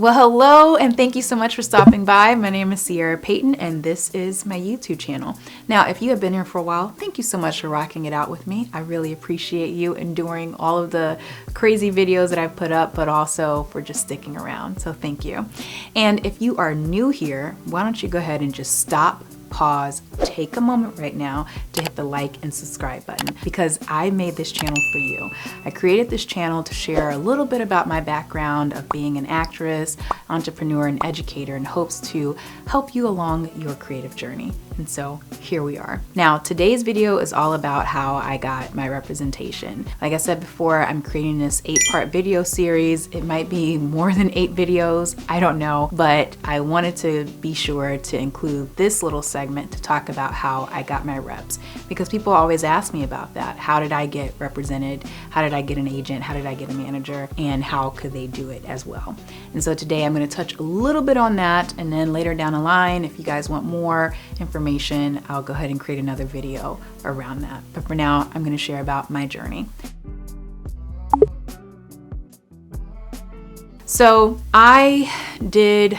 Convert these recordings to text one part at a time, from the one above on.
Well, hello, and thank you so much for stopping by. My name is Ciera Payton, and this is my YouTube channel. Now, if you have been here for a while, thank you so much for rocking it out with me. I really appreciate you enduring all of the crazy videos that I've put up, but also for just sticking around, so thank you. And if you are new here, why don't you go ahead and just stop, pause, take a moment right now to hit the like and subscribe button, because I made this channel for you. I created this channel to share a little bit about my background of being an actress, entrepreneur, and educator in hopes to help you along your creative journey. And so here we are. Now, today's video is all about how I got my representation. Like I said before, I'm creating this 8-part video series. It might be more than 8 videos, I don't know, but I wanted to be sure to include this little segment to talk about how I got my reps, because people always ask me about that. How did I get represented? How did I get an agent? How did I get a manager? And how could they do it as well? And so today I'm going to touch a little bit on that, and then later down the line, if you guys want more information, I'll go ahead and create another video around that. But for now, I'm going to share about my journey. So I did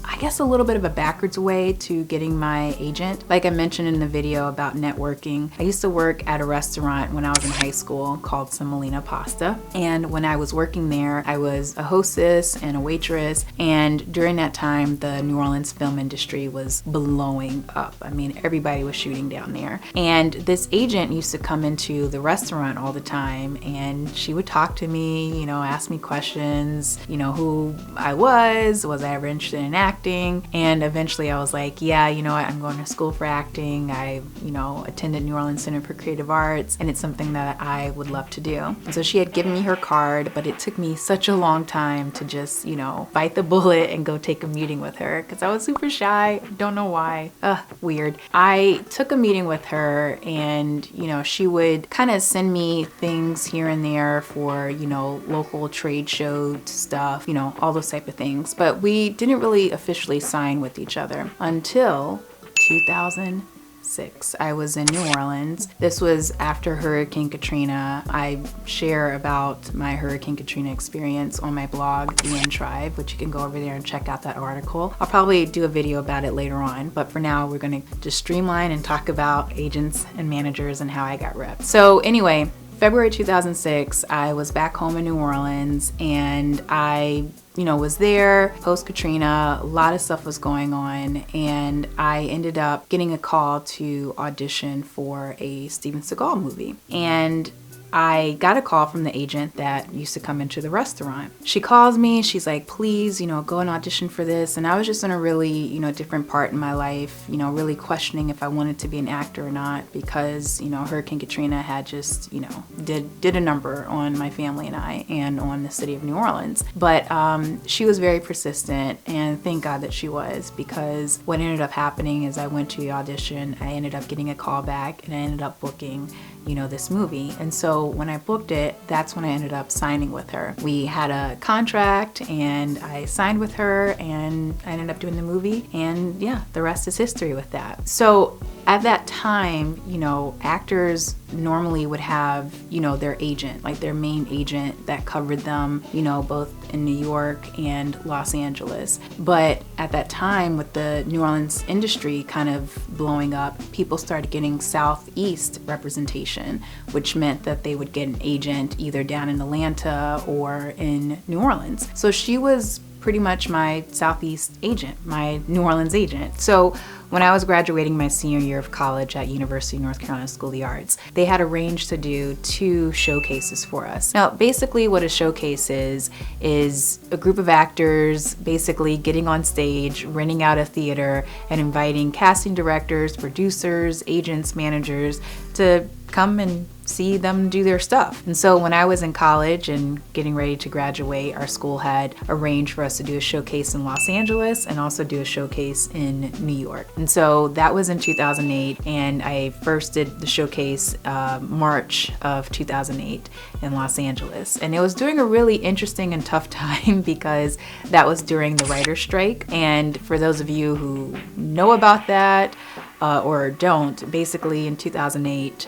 I guess a little bit of a backwards way to getting my agent. Like I mentioned in the video about networking, I used to work at a restaurant when I was in high school called Semolina Pasta. And when I was working there, I was a hostess and a waitress. And during that time, the New Orleans film industry was blowing up. I mean, everybody was shooting down there. And this agent used to come into the restaurant all the time, and she would talk to me, you know, ask me questions, you know, who I was I ever interested in acting? And eventually I was like, yeah, you know what, I'm going to school for acting. I, you know, attended New Orleans Center for Creative Arts, and it's something that I would love to do. And so she had given me her card, but it took me such a long time to just, you know, bite the bullet and go take a meeting with her, because I was super shy. Don't know why. Weird. I took a meeting with her, and, you know, she would kind of send me things here and there for, you know, local trade show stuff, you know, all those type of things. But we didn't really officially sign with each other until 2006. I was in New Orleans. This was after Hurricane Katrina. I share about my Hurricane Katrina experience on my blog, The End Tribe, which you can go over there and check out that article. I'll probably do a video about it later on, but for now we're gonna just streamline and talk about agents and managers and how I got reps. So anyway, February 2006, I was back home in New Orleans, and I, you know, was there post Katrina. A lot of stuff was going on, and I ended up getting a call to audition for a Steven Seagal movie. And I got a call from the agent that used to come into the restaurant. She calls me, she's like, please, you know, go and audition for this. And I was just in a really, you know, different part in my life, you know, really questioning if I wanted to be an actor or not, because, you know, Hurricane Katrina had just, you know, did a number on my family and I, and on the city of New Orleans. But she was very persistent, and thank God that she was, because what ended up happening is I went to the audition, I ended up getting a call back, and I ended up booking, you know, this movie. And so when I booked it, that's when I ended up signing with her. We had a contract, and I signed with her, and I ended up doing the movie, and yeah, the rest is history with that. So at that time, you know, actors normally would have, you know, their agent, like their main agent that covered them, you know, both in New York and Los Angeles. But at that time, with the New Orleans industry kind of blowing up, people started getting Southeast representation, which meant that they would get an agent either down in Atlanta or in New Orleans. So she was pretty much my Southeast agent, my New Orleans agent. So when I was graduating my senior year of college at University of North Carolina School of the Arts, they had arranged to do 2 showcases for us. Now, basically what a showcase is a group of actors basically getting on stage, renting out a theater, and inviting casting directors, producers, agents, managers to come and see them do their stuff. And so when I was in college and getting ready to graduate, our school had arranged for us to do a showcase in Los Angeles and also do a showcase in New York. And so that was in 2008, and I first did the showcase March of 2008 in Los Angeles. And it was during a really interesting and tough time because that was during the writer's strike. And for those of you who know about that, or don't. Basically in 2008,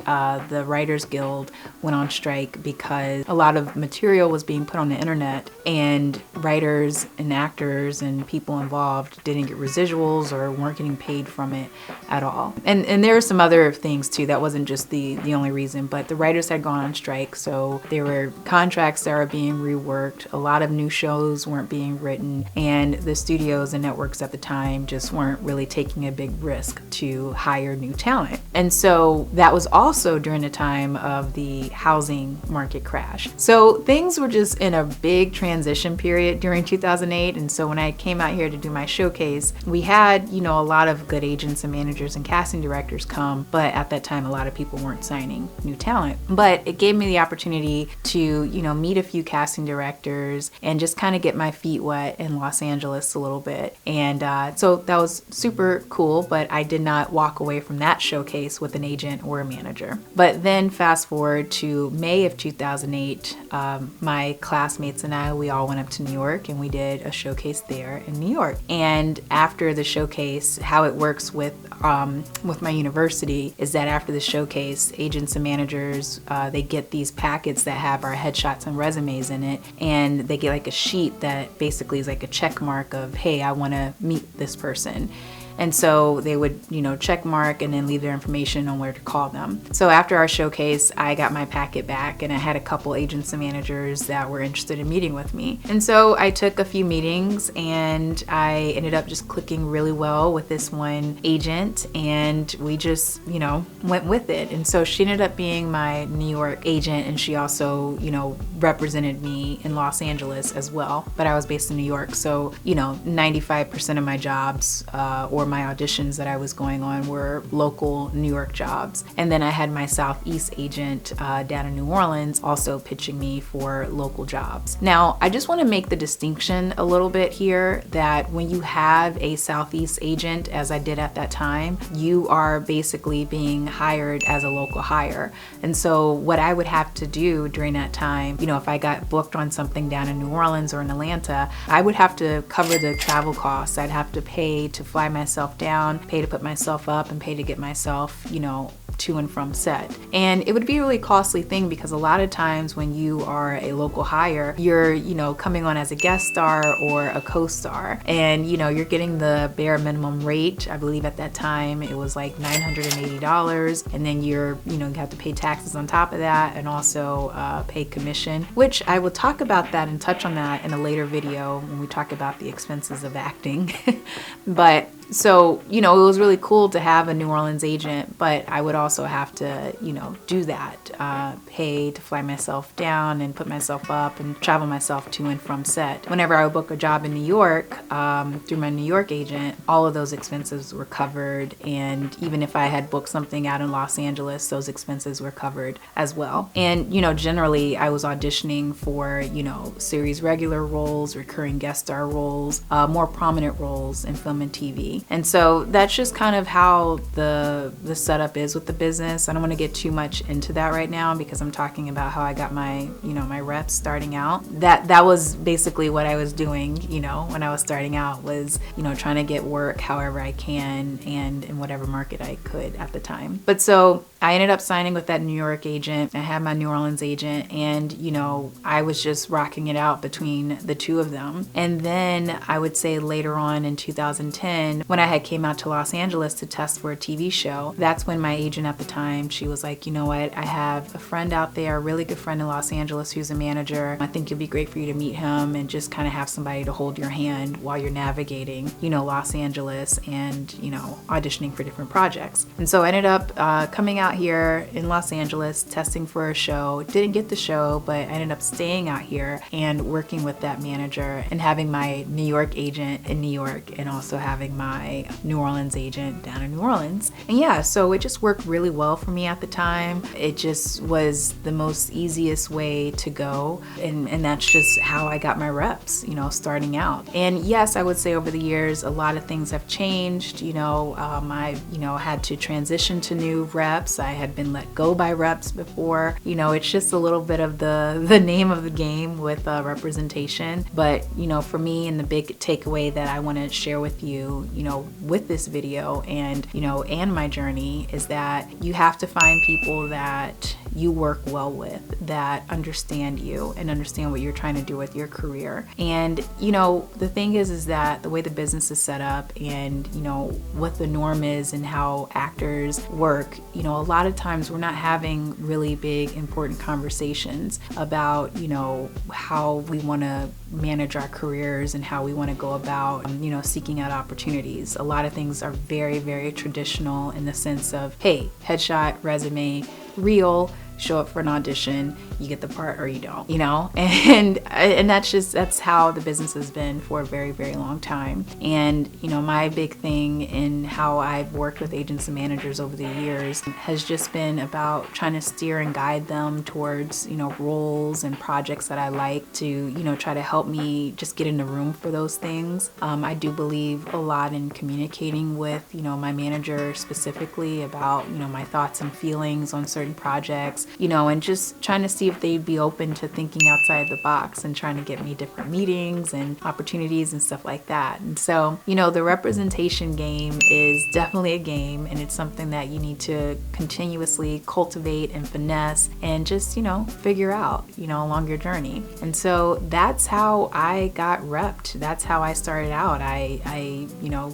the Writers Guild went on strike because a lot of material was being put on the internet and writers and actors and people involved didn't get residuals or weren't getting paid from it at all. And there are some other things too. That wasn't just the only reason, but the writers had gone on strike, so there were contracts that were being reworked. A lot of new shows weren't being written, and the studios and networks at the time just weren't really taking a big risk to hire new talent. And so that was also during the time of the housing market crash. So things were just in a big transition period during 2008. And so when I came out here to do my showcase, we had, a lot of good agents and managers and casting directors come, but at that time a lot of people weren't signing new talent. But it gave me the opportunity to, meet a few casting directors and just kind of get my feet wet in Los Angeles a little bit. And so that was super cool, but I did not walk away from that showcase with an agent or a manager. But then fast forward to May of 2008, my classmates and I, we all went up to New York and we did a showcase there in New York. And after the showcase, how it works with my university is that after the showcase, agents and managers, they get these packets that have our headshots and resumes in it, and they get like a sheet that basically is like a check mark of, hey, I want to meet this person. And so they would, check mark and then leave their information on where to call them. So after our showcase, I got my packet back and I had a couple agents and managers that were interested in meeting with me. And so I took a few meetings and I ended up just clicking really well with this one agent, and we just, went with it. And so she ended up being my New York agent, and she also, represented me in Los Angeles as well. But I was based in New York. So, 95% of my jobs or my auditions that I was going on were local New York jobs. And then I had my Southeast agent down in New Orleans also pitching me for local jobs. Now, I just want to make the distinction a little bit here that when you have a Southeast agent, as I did at that time, you are basically being hired as a local hire. And so what I would have to do during that time, if I got booked on something down in New Orleans or in Atlanta, I would have to cover the travel costs. I'd have to pay to fly myself down, pay to put myself up, and pay to get myself, to and from set. And it would be a really costly thing because a lot of times when you are a local hire, you're, coming on as a guest star or a co-star, and, you're getting the bare minimum rate. I believe at that time it was like $980. And then you have to pay taxes on top of that and also pay commission, which I will talk about that and touch on that in a later video when we talk about the expenses of acting. But so, it was really cool to have a New Orleans agent, but I would also have to, do that, pay to fly myself down and put myself up and travel myself to and from set. Whenever I would book a job in New York, through my New York agent, all of those expenses were covered. And even if I had booked something out in Los Angeles, those expenses were covered as well. And, generally I was auditioning for, series regular roles, recurring guest star roles, more prominent roles in film and TV. And so that's just kind of how the setup is with the business. I don't want to get too much into that right now because I'm talking about how I got my, my reps starting out. That was basically what I was doing, when I was starting out was, trying to get work however I can and in whatever market I could at the time. But so I ended up signing with that New York agent. I had my New Orleans agent, and, I was just rocking it out between the two of them. And then I would say later on in 2010, when I had came out to Los Angeles to test for a TV show, that's when my agent at the time, she was like, you know what, I have a friend out there, a really good friend in Los Angeles who's a manager. I think it'd be great for you to meet him and just kind of have somebody to hold your hand while you're navigating, Los Angeles and, auditioning for different projects. And so I ended up coming out here in Los Angeles, testing for a show. Didn't get the show, but I ended up staying out here and working with that manager and having my New York agent in New York and also having my New Orleans agent down in New Orleans. And yeah, so it just worked really well for me at the time. It just was the most easiest way to go. And that's just how I got my reps, starting out. And yes, I would say over the years, a lot of things have changed. I, had to transition to new reps. I had been let go by reps before. It's just a little bit of the name of the game with representation. But, for me, and the big takeaway that I want to share with you, with this video and, and my journey is that you have to find people that you work well with, that understand you and understand what you're trying to do with your career. And, the thing is that the way the business is set up and, what the norm is and how actors work, a lot of times we're not having really big, important conversations about, how we want to manage our careers and how we want to go about, seeking out opportunities. A lot of things are very, very traditional in the sense of, hey, headshot, resume, reel, show up for an audition, you get the part or you don't, and that's how the business has been for a very, very long time. And my big thing in how I've worked with agents and managers over the years has just been about trying to steer and guide them towards roles and projects that I like to try to help me just get in the room for those things. I do believe a lot in communicating with my manager specifically about my thoughts and feelings on certain projects, and just trying to see if they'd be open to thinking outside the box and trying to get me different meetings and opportunities and stuff like that. And so, the representation game is definitely a game, and it's something that you need to continuously cultivate and finesse and just, figure out, along your journey. And so that's how I got repped. That's how I started out. I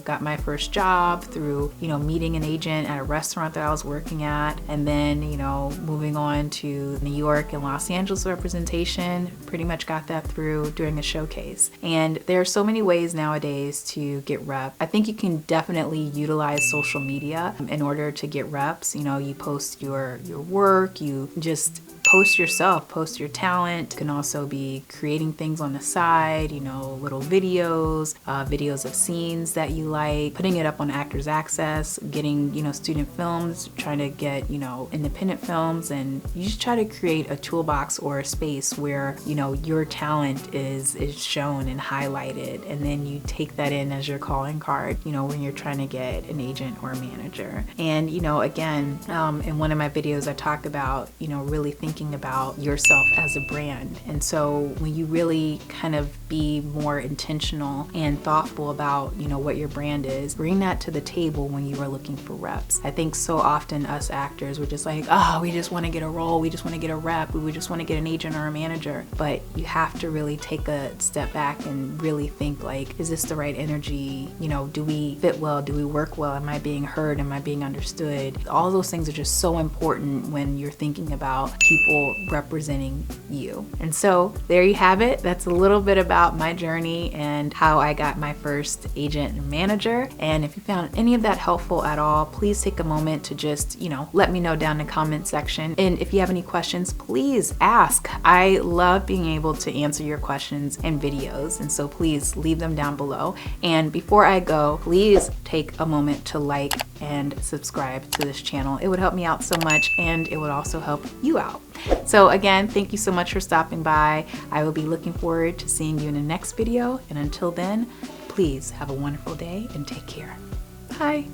got my first job through, meeting an agent at a restaurant that I was working at, and then, moving on to New York and Los Angeles representation, pretty much got that through doing a showcase. And there are so many ways nowadays to get rep. I think you can definitely utilize social media in order to get reps. You post your work, you just post yourself, post your talent. You can also be creating things on the side, little videos, videos of scenes that you like, putting it up on Actors Access, getting, student films, trying to get, independent films, and you just try to create a toolbox or a space where, your talent is shown and highlighted, and then you take that in as your calling card, when you're trying to get an agent or a manager. And, again, in one of my videos, I talk about, really thinking about yourself as a brand. And so when you really kind of be more intentional and thoughtful about, what your brand is, bring that to the table when you are looking for reps. I think so often us actors, we're just like, we just want to get a role, we just want to get a rep, we just want to get an agent or a manager. But you have to really take a step back and really think like, is this the right energy? Do we fit well? Do we work well? Am I being heard? Am I being understood? All those things are just so important when you're thinking about people representing you. And so there you have it. That's a little bit about my journey and how I got my first agent and manager. And if you found any of that helpful at all, please take a moment to just, let me know down in the comment section. And if you have any questions, please ask. I love being able to answer your questions in videos. And so please leave them down below. And before I go, please take a moment to like and subscribe to this channel. It would help me out so much, and it would also help you out. So again, thank you so much for stopping by. I will be looking forward to seeing you in the next video. And until then, please have a wonderful day and take care. Bye.